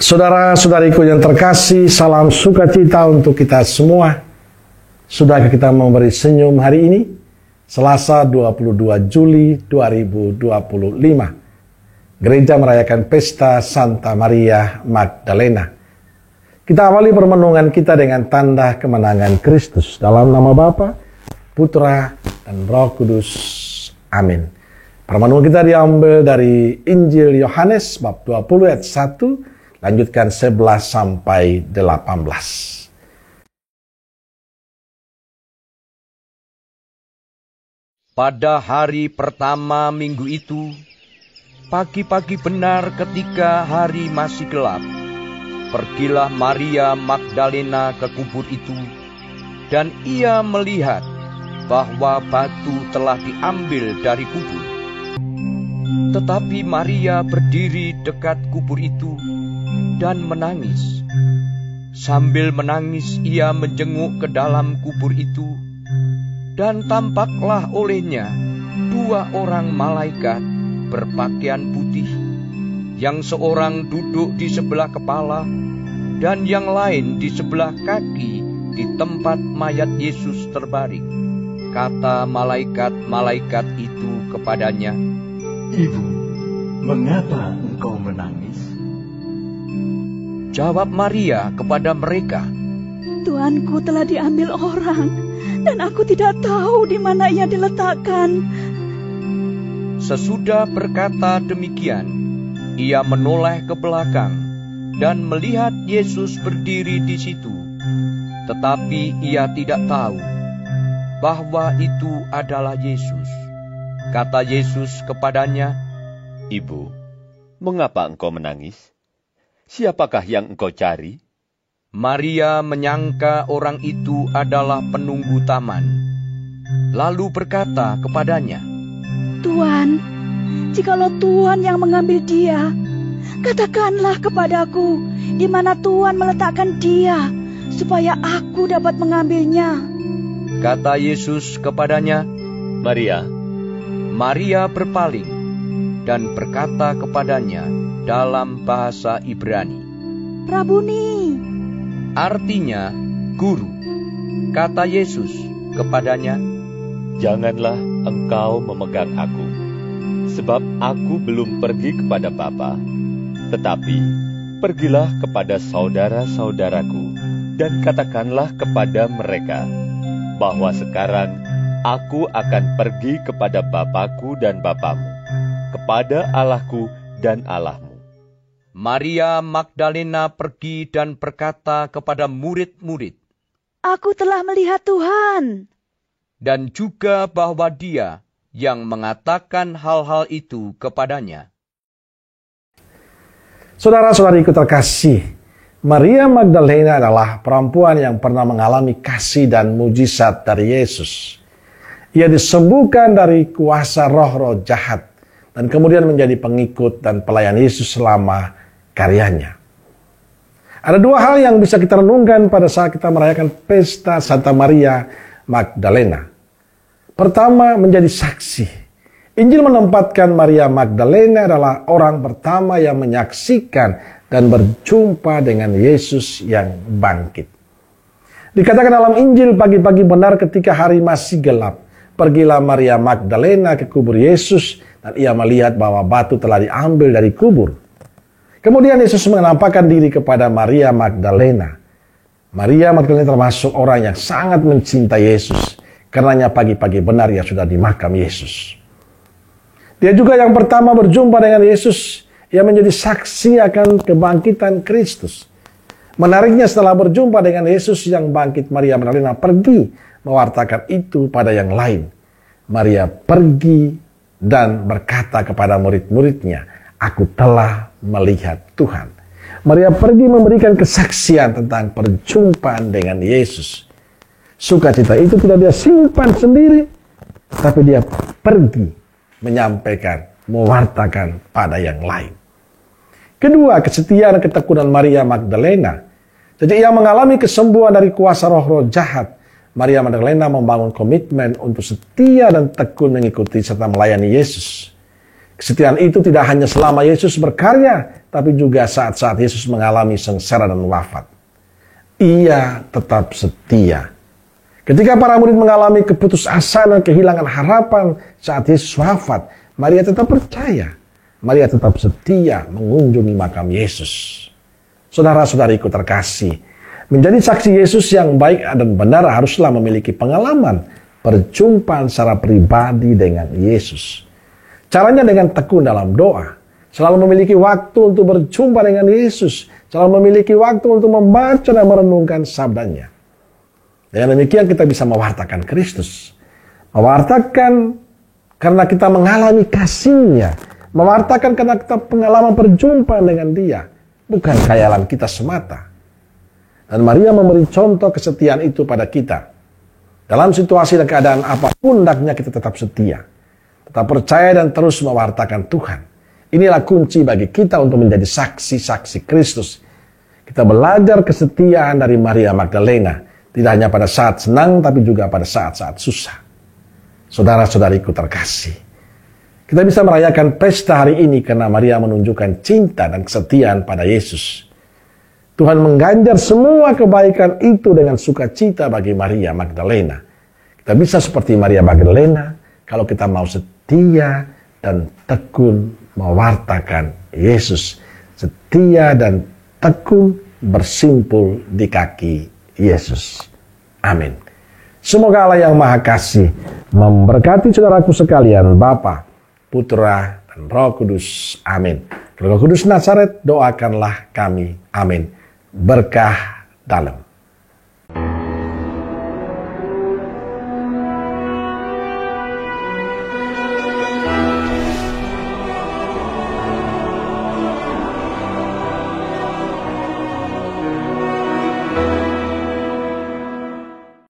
Saudara-saudariku yang terkasih, salam sukacita untuk kita semua. Sudahkah kita memberi senyum hari ini? Selasa 22 Juli 2025. Gereja merayakan pesta Santa Maria Magdalena. Kita awali permenungan kita dengan tanda kemenangan Kristus. Dalam nama Bapa, Putra, dan Roh Kudus. Amin. Permenungan kita diambil dari Injil Yohanes bab 20 ayat 1. Lanjutkan 11 sampai 18. Pada hari pertama minggu itu, pagi-pagi benar ketika hari masih gelap, pergilah Maria Magdalena ke kubur itu, dan ia melihat bahwa batu telah diambil dari kubur. Tetapi Maria berdiri dekat kubur itu dan menangis. Sambil menangis ia menjenguk ke dalam kubur itu, dan tampaklah olehnya dua orang malaikat berpakaian putih, yang seorang duduk di sebelah kepala dan yang lain di sebelah kaki di tempat mayat Yesus terbaring. Kata malaikat-malaikat itu kepadanya, "Ibu, mengapa engkau menangis?" Jawab Maria kepada mereka, "Tuanku telah diambil orang, dan aku tidak tahu di mana ia diletakkan." Sesudah berkata demikian, ia menoleh ke belakang dan melihat Yesus berdiri di situ. Tetapi ia tidak tahu bahwa itu adalah Yesus. Kata Yesus kepadanya, "Ibu, mengapa engkau menangis? Siapakah yang engkau cari?" Maria menyangka orang itu adalah penunggu taman, lalu berkata kepadanya, "Tuan, jikalau Tuan yang mengambil dia, katakanlah kepadaku di mana Tuan meletakkan dia, supaya aku dapat mengambilnya." Kata Yesus kepadanya, "Maria." Maria berpaling dan berkata kepadanya dalam bahasa Ibrani, "Rabuni," artinya guru. Kata Yesus kepadanya, "Janganlah engkau memegang aku, sebab aku belum pergi kepada Bapa, tetapi pergilah kepada saudara-saudaraku dan katakanlah kepada mereka bahwa sekarang aku akan pergi kepada Bapakku dan Bapamu, kepada Allahku dan Allahmu." Maria Magdalena pergi dan berkata kepada murid-murid, "Aku telah melihat Tuhan." Dan juga bahwa Dia yang mengatakan hal-hal itu kepadanya. Saudara-saudariku terkasih, Maria Magdalena adalah perempuan yang pernah mengalami kasih dan mujizat dari Yesus. Ia disembuhkan dari kuasa roh-roh jahat dan kemudian menjadi pengikut dan pelayan Yesus selama karyanya. Ada dua hal yang bisa kita renungkan pada saat kita merayakan pesta Santa Maria Magdalena. Pertama, menjadi saksi. Injil menempatkan Maria Magdalena adalah orang pertama yang menyaksikan dan berjumpa dengan Yesus yang bangkit. Dikatakan dalam Injil, pagi-pagi benar ketika hari masih gelap, pergilah Maria Magdalena ke kubur Yesus dan ia melihat bahwa batu telah diambil dari kubur. Kemudian Yesus menampakkan diri kepada Maria Magdalena. Maria Magdalena termasuk orang yang sangat mencintai Yesus, karenanya pagi-pagi benar ia sudah di makam Yesus. Dia juga yang pertama berjumpa dengan Yesus. Ia menjadi saksi akan kebangkitan Kristus. Menariknya, setelah berjumpa dengan Yesus yang bangkit, Maria Magdalena pergi mewartakan itu pada yang lain. Maria pergi dan berkata kepada murid-muridnya, "Aku telah melihat Tuhan." Maria pergi memberikan kesaksian tentang perjumpaan dengan Yesus. Sukacita itu tidak dia simpan sendiri, tapi dia pergi menyampaikan, mewartakan pada yang lain. Kedua, kesetiaan dan ketekunan Maria Magdalena. Jadi ia mengalami kesembuhan dari kuasa roh-roh jahat. Maria Magdalena membangun komitmen untuk setia dan tekun mengikuti serta melayani Yesus. Kesetiaan itu tidak hanya selama Yesus berkarya, tapi juga saat-saat Yesus mengalami sengsara dan wafat. Ia tetap setia. Ketika para murid mengalami keputusasaan dan kehilangan harapan saat Yesus wafat, Maria tetap percaya. Maria tetap setia mengunjungi makam Yesus. Saudara-saudariku terkasih, menjadi saksi Yesus yang baik dan benar haruslah memiliki pengalaman perjumpaan secara pribadi dengan Yesus. Caranya dengan tekun dalam doa, selalu memiliki waktu untuk berjumpa dengan Yesus, selalu memiliki waktu untuk membaca dan merenungkan sabdanya. Dengan demikian kita bisa mewartakan Kristus. Mewartakan karena kita mengalami kasih-Nya. Mewartakan karena kita pengalaman perjumpaan dengan Dia. Bukan khayalan kita semata. Dan Maria memberi contoh kesetiaan itu pada kita. Dalam situasi dan keadaan apapun hendaknya kita tetap setia. Tetap percaya dan terus mewartakan Tuhan. Inilah kunci bagi kita untuk menjadi saksi-saksi Kristus. Kita belajar kesetiaan dari Maria Magdalena. Tidak hanya pada saat senang, tapi juga pada saat-saat susah. Saudara-saudariku terkasih. Kita bisa merayakan pesta hari ini karena Maria menunjukkan cinta dan kesetiaan pada Yesus. Tuhan mengganjar semua kebaikan itu dengan sukacita bagi Maria Magdalena. Kita bisa seperti Maria Magdalena kalau kita mau setia dan tekun mewartakan Yesus. Setia dan tekun bersimpul di kaki Yesus. Amin. Semoga Allah yang Maha Kasih memberkati saudaraku sekalian, Bapa, Putra, dan Roh Kudus. Amin. Roh Kudus Nazaret, doakanlah kami. Amin. Berkah dalam.